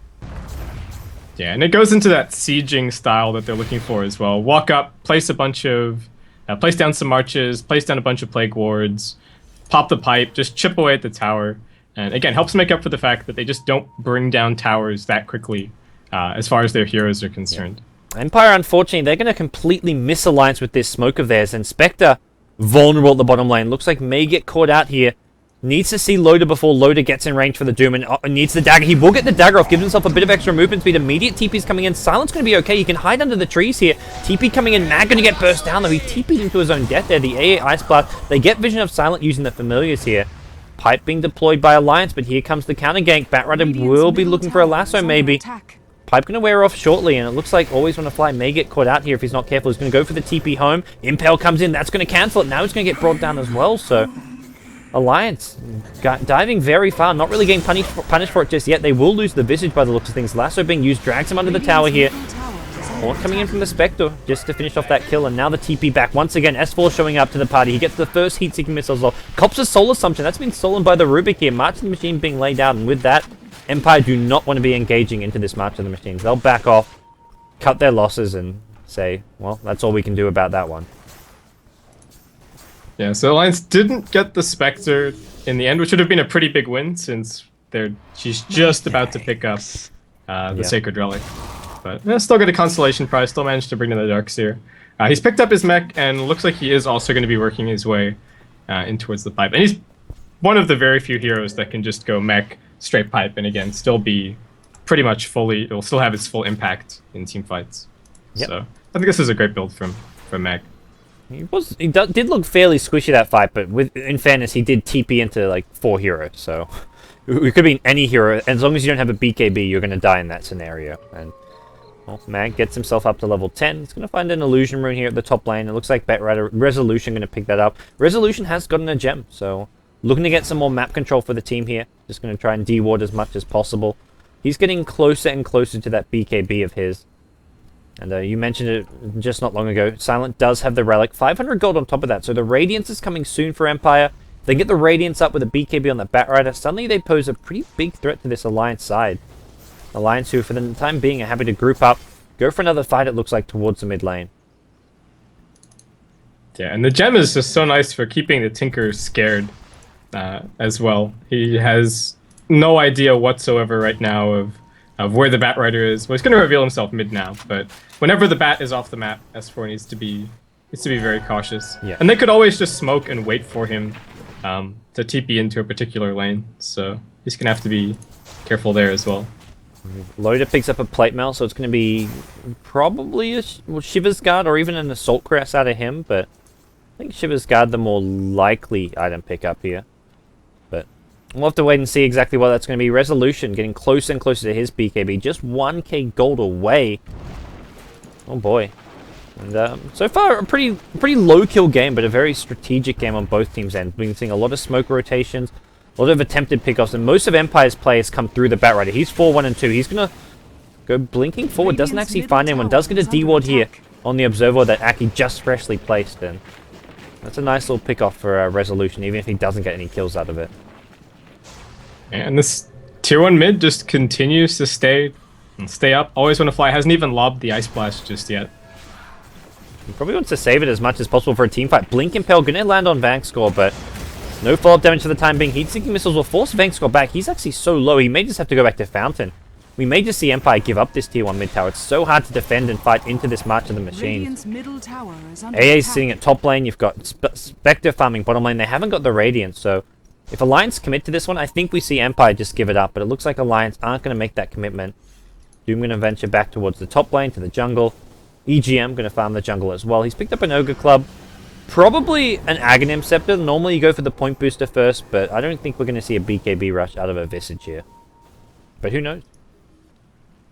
Speaker 2: Yeah, and it goes into that sieging style that they're looking for as well. Walk up, place down some marches, place down a bunch of plague wards, pop the pipe, just chip away at the tower. And again, helps make up for the fact that they just don't bring down towers that quickly as far as their heroes are concerned.
Speaker 1: Empire, unfortunately, they're going to completely misalliance with this smoke of theirs. And Spectre, vulnerable at the bottom lane. Looks like may get caught out here. Needs to see Loader before Loader gets in range for the Doom, and needs the dagger. He will get the dagger off, gives himself a bit of extra movement speed. Immediate TP's coming in. Silent's going to be okay. He can hide under the trees here. TP coming in. Mag going to get burst down, though. He TP'd into his own death there. The AA Ice Blast. They get vision of Silent using the familiars here. Pipe being deployed by Alliance, but here comes the counter gank. Batrider will be looking for a lasso, maybe. Pipe going to wear off shortly, and it looks like Always Wanna Fly may get caught out here if he's not careful. He's going to go for the TP home. Impale comes in. That's going to cancel it. Now he's going to get brought down as well, so Alliance diving very far, not really getting punished for it just yet. They will lose the Visage by the looks of things. Lasso being used, drags him under the tower here. Haunt coming in from the Spectre just to finish off that kill, and now the TP back. Once again, S4 showing up to the party. He gets the first heat-seeking missiles off. Cops a Soul Assumption. That's been stolen by the Rubik here. March of the Machine being laid out, and with that, Empire do not want to be engaging into this March of the Machines. They'll back off, cut their losses, and say, well, that's all we can do about that one.
Speaker 2: Yeah, so Alliance didn't get the Spectre in the end, which would have been a pretty big win since she's just about to pick up the Sacred Relic. But still got a Constellation Prize, still managed to bring in the Darkseer. He's picked up his mech, and looks like he is also going to be working his way in towards the pipe. And he's one of the very few heroes that can just go mech, straight pipe, and again, still be pretty much fully, it will still have its full impact in team fights. Yep. So I think this is a great build from mech.
Speaker 1: He did look fairly squishy that fight, but in fairness, he did TP into like 4 heroes, so it could be any hero. As long as you don't have a BKB, you're going to die in that scenario. And well, Mag gets himself up to level 10. He's going to find an Illusion Rune here at the top lane. It looks like Batrider Resolution going to pick that up. Resolution has gotten a gem, so looking to get some more map control for the team here. Just going to try and de-ward as much as possible. He's getting closer and closer to that BKB of his. And you mentioned it just not long ago. Silent does have the relic. 500 gold on top of that. So the Radiance is coming soon for Empire. If they get the Radiance up with a BKB on the Batrider, suddenly they pose a pretty big threat to this Alliance side. Alliance who, for the time being, are happy to group up. Go for another fight, it looks like, towards the mid lane.
Speaker 2: Yeah, and the gem is just so nice for keeping the Tinker scared as well. He has no idea whatsoever right now of where the Batrider is. Well, he's going to reveal himself mid now, but whenever the Bat is off the map, S4 needs to be very cautious. Yeah. And they could always just smoke and wait for him to TP into a particular lane, so he's going to have to be careful there as well.
Speaker 1: Loader picks up a plate mail, so it's going to be probably a Shiver's Guard or even an Assault Crest out of him, but I think Shiver's Guard the more likely item pickup here. But We'll have to wait and see exactly what that's going to be. Resolution getting closer and closer to his BKB. Just 1k gold away. Oh boy. And so far, a pretty low kill game, but a very strategic game on both teams' end. We've been seeing a lot of smoke rotations, a lot of attempted pickoffs, and most of Empire's players come through the Batrider. He's 4-1 and 2. He's going to go blinking forward. Doesn't actually find anyone. Does get a D-ward here on the Observer that Aki just freshly placed in. That's a nice little pickoff for Resolution, even if he doesn't get any kills out of it.
Speaker 2: And this tier 1 mid just continues to stay up. Always want to fly. Hasn't even lobbed the Ice Blast just yet.
Speaker 1: He probably wants to save it as much as possible for a team fight. Blink Impale going to land on Vangscore, but no follow-up damage for the time being. Heat-seeking missiles will force Vangscore back. He's actually so low, he may just have to go back to Fountain. We may just see Empire give up this tier 1 mid tower. It's so hard to defend and fight into this March of the Machines. AA's sitting at top lane. You've got Spectre farming bottom lane. They haven't got the Radiance, so if Alliance commit to this one, I think we see Empire just give it up. But it looks like Alliance aren't going to make that commitment. Doom going to venture back towards the top lane, to the jungle. EGM going to farm the jungle as well. He's picked up an Ogre Club. Probably an Aghanim Scepter. Normally you go for the point booster first, but I don't think we're going to see a BKB rush out of a Visage here. But who knows?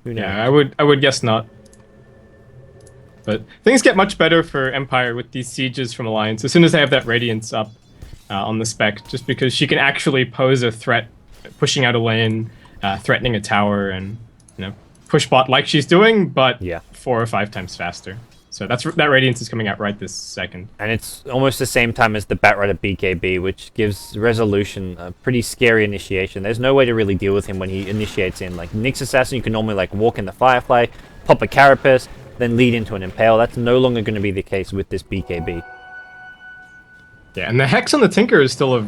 Speaker 1: Who knows?
Speaker 2: Yeah, I would guess not. But things get much better for Empire with these sieges from Alliance as soon as they have that Radiance up on the spec, just because she can actually pose a threat, pushing out a lane, threatening a tower, and push bot like she's doing, but 4 or 5 times faster. So that Radiance is coming out right this second.
Speaker 1: And it's almost the same time as the Batrider BKB, which gives Resolution a pretty scary initiation. There's no way to really deal with him when he initiates in. Like Nyx Assassin, you can normally like walk in the Firefly, pop a Carapace, then lead into an Impale. That's no longer going to be the case with this BKB.
Speaker 2: Yeah, and the Hex on the Tinker is still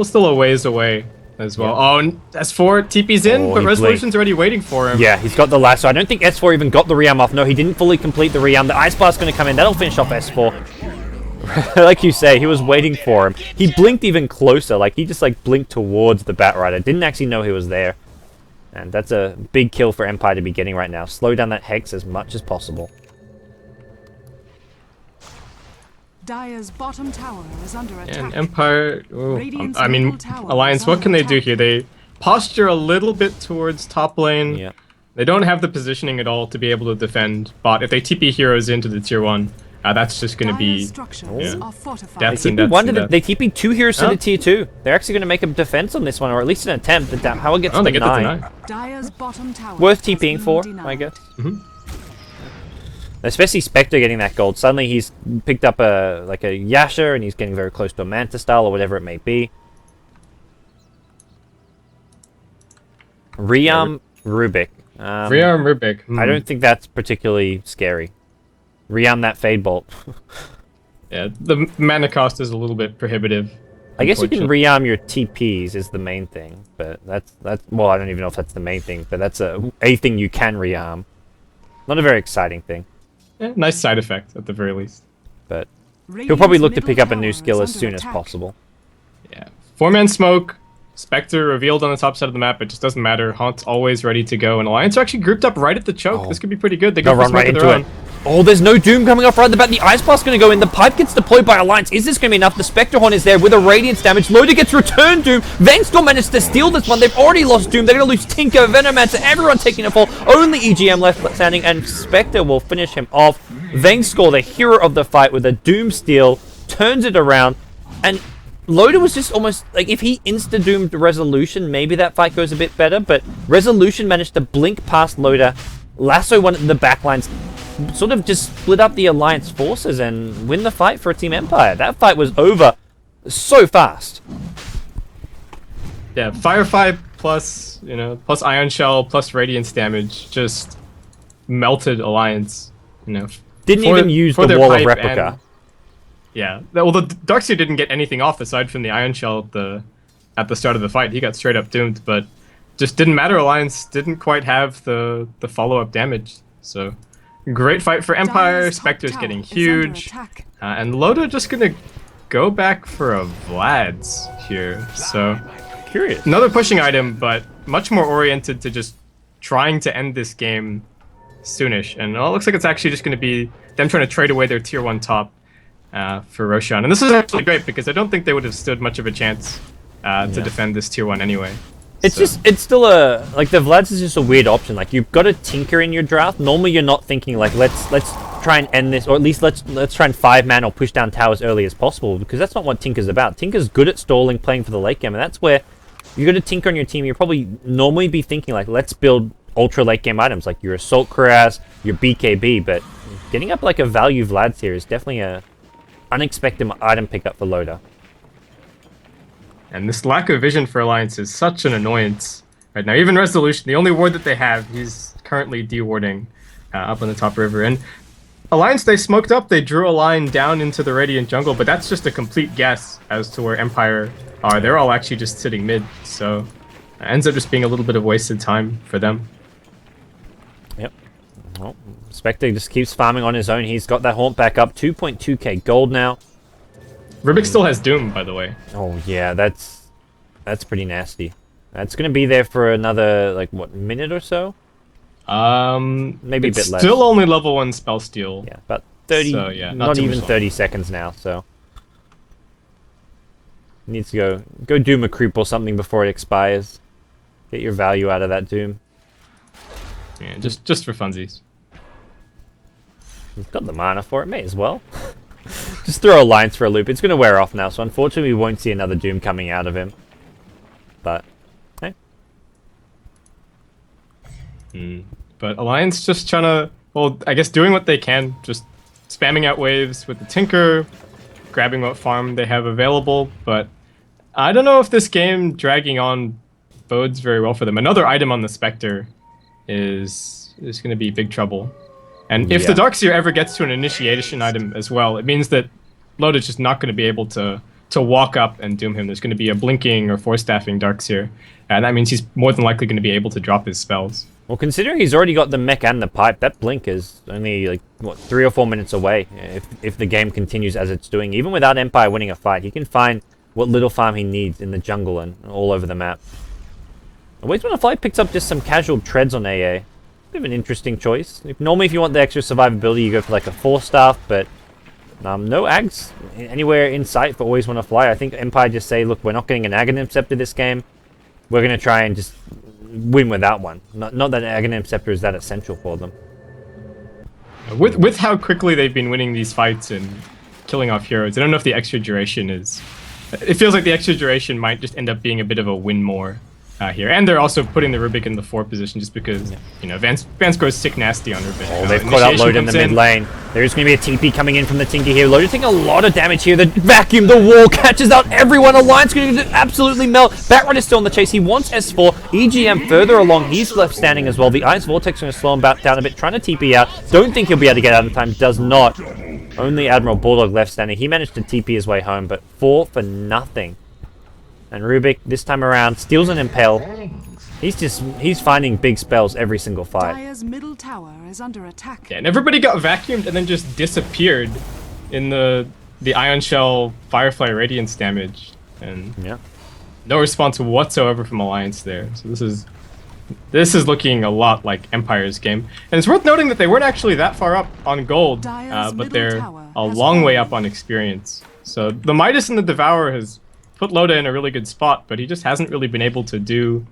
Speaker 2: still a ways away as well. Yeah. Oh, and S4 TP's in, but Resolution's already waiting for him.
Speaker 1: Yeah, he's got the lasso. I don't think S4 even got the Rearm off. No, he didn't fully complete the Rearm. The Ice Blast's going to come in. That'll finish off S4. Like you say, he was waiting for him. He blinked even closer. Like, he just, like, blinked towards the Batrider. Didn't actually know he was there. And that's a big kill for Empire to be getting right now. Slow down that Hex as much as possible.
Speaker 3: Dire's bottom tower is under attack.
Speaker 2: And Empire, I mean, Alliance, what can they do here? They posture a little bit towards top lane.
Speaker 1: Yeah.
Speaker 2: They don't have the positioning at all to be able to defend bot. If they TP heroes into the tier 1, that's just going to be deaths and deaths.
Speaker 1: They TP 2 heroes to the tier 2. They're actually going to make a defense on this one, or at least an attempt. How it gets to 9.
Speaker 3: Dire's bottom tower
Speaker 1: Worth TPing for, I guess. Especially Spectre getting that gold. Suddenly he's picked up a Yasha and he's getting very close to a Manta style or whatever it may be. Rearm Rubik.
Speaker 2: Rearm Rubik.
Speaker 1: I don't think that's particularly scary. Rearm that Fade Bolt.
Speaker 2: Yeah, the mana cost is a little bit prohibitive.
Speaker 1: I guess you can rearm your TPs is the main thing, but that's well, I don't even know if that's the main thing, but that's a thing you can rearm. Not a very exciting thing.
Speaker 2: Yeah, nice side effect at the very least.
Speaker 1: But he'll probably look to pick up a new skill as soon as possible.
Speaker 2: Yeah. 4-man smoke, Spectre revealed on the top side of the map. It just doesn't matter. Haunt's always ready to go. And Alliance are actually grouped up right at the choke. This could be pretty good. They go
Speaker 1: run right into it. Oh, there's no Doom coming off right at the bat. The Ice Blast going to go in. The Pipe gets deployed by Alliance. Is this going to be enough? The Spectre Horn is there with a Radiance damage. Loader gets returned Doom. Vangscore managed to steal this one. They've already lost Doom. They're going to lose Tinker, Venomancer, everyone taking a fall. Only EGM left standing, and Spectre will finish him off. Vangscore, the hero of the fight, with a Doom steal, turns it around, and Loader was just almost, like, if he insta-doomed Resolution, maybe that fight goes a bit better, but Resolution managed to blink past Loader, lasso one in the backlines, sort of just split up the Alliance forces and win the fight for Team Empire. That fight was over so fast.
Speaker 2: Yeah, Firefly plus, plus Ion Shell plus Radiance damage just melted Alliance,
Speaker 1: Didn't even use the Wall of Replica.
Speaker 2: Yeah, well, the Darkseer didn't get anything off aside from the Ion Shell at the start of the fight. He got straight up doomed, but just didn't matter. Alliance didn't quite have the follow-up damage. So, great fight for Empire. Spectre's getting huge. And Loda just going to go back for a Vlad's here. So,
Speaker 1: curious.
Speaker 2: Another pushing item, but much more oriented to just trying to end this game soonish. And it looks like it's actually just going to be them trying to trade away their tier 1 top for Roshan. And this is actually great because I don't think they would have stood much of a chance to defend this tier 1 anyway.
Speaker 1: It's still like the Vlad's is just a weird option. Like you've got a Tinker in your draft. Normally you're not thinking like let's try and end this, or at least let's try and 5-man or push down towers early as possible, because that's not what Tinker's about. Tinker's good at stalling, playing for the late game, and that's where you got a Tinker on your team. You probably normally be thinking like let's build ultra late game items like your Assault Cuirass, your BKB, but getting up like a value Vlad's here is definitely a unexpected item pickup for Loda.
Speaker 2: And this lack of vision for Alliance is such an annoyance right now. Even Resolution, the only ward that they have, he's currently de-warding up on the top river. And Alliance, they smoked up, they drew a line down into the Radiant jungle, but that's just a complete guess as to where Empire are. They're all actually just sitting mid, so it ends up just being a little bit of wasted time for them.
Speaker 1: Yep. Well, Spectre just keeps farming on his own. He's got that Haunt back up, 2.2k gold now.
Speaker 2: Rubik still has Doom, by the way.
Speaker 1: Oh yeah, that's pretty nasty. That's gonna be there for another like what, minute or so? Maybe a bit less.
Speaker 2: Still only level 1 spell steal.
Speaker 1: Yeah, about 30.
Speaker 2: So, yeah,
Speaker 1: not even 30 seconds now. So needs to go Doom a creep or something before it expires. Get your value out of that Doom.
Speaker 2: Yeah, just for funsies.
Speaker 1: He's got the mana for it. May as well. Just throw Alliance for a loop. It's going to wear off now, so unfortunately we won't see another Doom coming out of him. But, hey.
Speaker 2: But Alliance just trying to, well, I guess doing what they can. Just spamming out waves with the Tinker, grabbing what farm they have available. But I don't know if this game dragging on bodes very well for them. Another item on the Spectre is going to be big trouble. And if the Darkseer ever gets to an initiation item as well, it means that Loda's just not going to be able to walk up and doom him. There's going to be a blinking or force-staffing Darkseer, and that means he's more than likely going to be able to drop his spells.
Speaker 1: Well, considering he's already got the mech and the pipe, that blink is only like what, 3 or 4 minutes away. If the game continues as it's doing, even without Empire winning a fight, he can find what little farm he needs in the jungle and all over the map. Always when a fight picks up just some casual treads on AA. Bit of an interesting choice. Normally, if you want the extra survivability, you go for like a 4-staff, but no Ags anywhere in sight for Always Want to Fly. I think Empire just say, look, we're not getting an Aghanim Scepter this game. We're going to try and just win without one. Not that an Aghanim Scepter is that essential for them.
Speaker 2: With how quickly they've been winning these fights and killing off heroes, I don't know if the extra duration is... It feels like the extra duration might just end up being a bit of a win more. Here, and they're also putting the Rubik in the 4 position just because, you know, Vance goes sick nasty on Rubik.
Speaker 1: Oh, they've caught up Loda in the mid lane. There's going to be a TP coming in from the Tinker here. Loda taking a lot of damage here. The vacuum, the wall catches out everyone. Alliance going to absolutely melt. Batrun is still on the chase. He wants S4. EGM further along. He's left standing as well. The Ice Vortex going to slow him down a bit, trying to TP out. Don't think he'll be able to get out in time. Does not. Only Admiral Bulldog left standing. He managed to TP his way home, but 4 for nothing. And Rubik, this time around, steals an Impale. He's finding big spells every single fight.
Speaker 3: Dire's middle tower is under attack.
Speaker 2: Yeah, and everybody got vacuumed and then just disappeared in the Ion Shell Firefly Radiance damage. And no response whatsoever from Alliance there. So this is looking a lot like Empire's game. And it's worth noting that they weren't actually that far up on gold, but they're a long way up on experience. So the Midas and the Devourer has put Loda in a really good spot, but he just hasn't really been able to do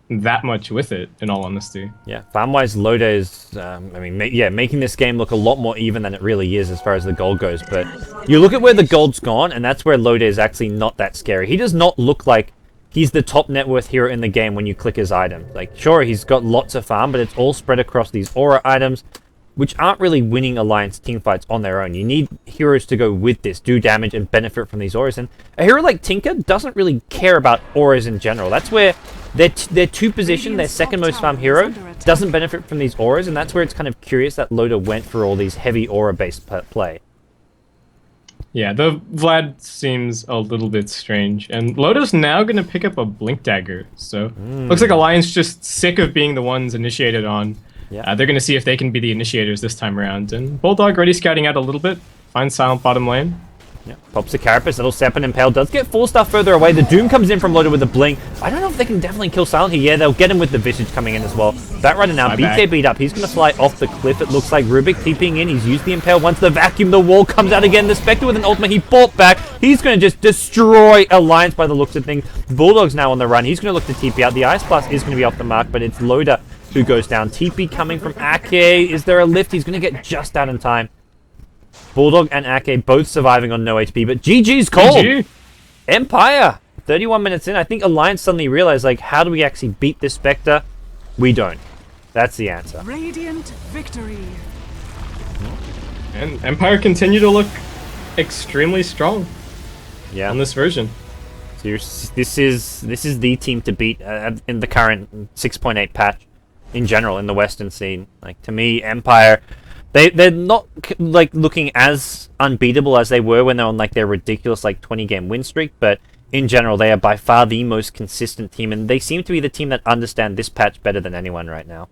Speaker 2: that much with it, in all honesty.
Speaker 1: Yeah, farm-wise, Loda is, making this game look a lot more even than it really is as far as the gold goes, but you look at where the gold's gone, and that's where Loda is actually not that scary. He does not look like he's the top net worth hero in the game when you click his item. Like, sure, he's got lots of farm, but it's all spread across these aura items, which aren't really winning Alliance teamfights on their own. You need heroes to go with this, do damage, and benefit from these auras. And a hero like Tinker doesn't really care about auras in general. That's where their 2 position, their second most farm hero, doesn't benefit from these auras, and that's where it's kind of curious that Loda went for all these heavy aura-based play.
Speaker 2: Yeah, the Vlad seems a little bit strange. And Loda's now going to pick up a Blink Dagger. So looks like Alliance just sick of being the ones initiated on. Yeah. They're going to see if they can be the initiators this time around. And Bulldog already scouting out a little bit. Finds Silent bottom lane.
Speaker 1: Yeah, pops the Carapace. That'll set up an Impale. Does get 4-star further away. The Doom comes in from loaded with the Blink. I don't know if they can definitely kill Silent here. Yeah, they'll get him with the Visage coming in as well. That right now, BK beat up. He's going to fly off the cliff, it looks like. Rubik TPing in. He's used the Impale. Once the Vacuum, the wall comes out again. The Spectre with an ultimate. He fought back. He's going to just destroy Alliance by the looks of things. Bulldog's now on the run. He's going to look to TP out. The Ice Blast is going to be off the mark, but it's Loader who goes down. TP coming from Ake. Is there a lift? He's going to get just out in time. Bulldog and Ake both surviving on no HP, but GG's cold. GG. Empire, 31 minutes in. I think Alliance suddenly realized, like, how do we actually beat this Spectre? We don't. That's the answer.
Speaker 3: Radiant victory.
Speaker 2: And Empire continue to look extremely strong.
Speaker 1: Yeah.
Speaker 2: On this version.
Speaker 1: This is the team to beat in the current 6.8 patch in general in the Western scene. Like, to me, Empire. They're not like looking as unbeatable as they were when they're on like their ridiculous like 20-game win streak, but in general they are by far the most consistent team, and they seem to be the team that understand this patch better than anyone right now.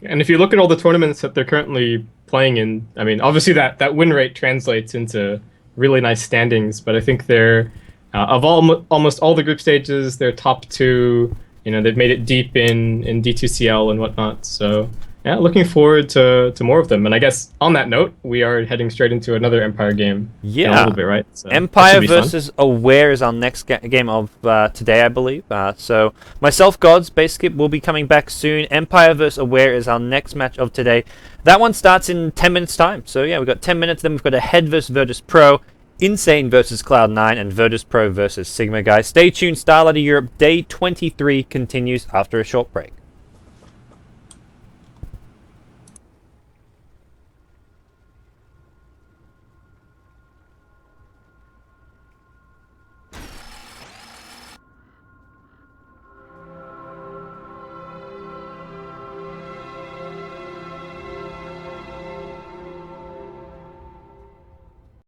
Speaker 2: And if you look at all the tournaments that they're currently playing in, I mean, obviously that win rate translates into really nice standings, but I think they're of almost all the group stages, they're top 2. You know, they've made it deep in D2CL and whatnot, so. Yeah, looking forward to more of them. And I guess on that note, we are heading straight into another Empire game in a little bit, right? So
Speaker 1: Empire versus Aware is our next game of today, I believe. So myself, Gods, Base Skip will be coming back soon. Empire versus Aware is our next match of today. That one starts in 10 minutes time. So yeah, we've got 10 minutes, then we've got a Head versus Virtus Pro, Insane versus Cloud9, and Virtus Pro versus Sigma, guys. Stay tuned. Starladder Europe Day 23 continues after a short break.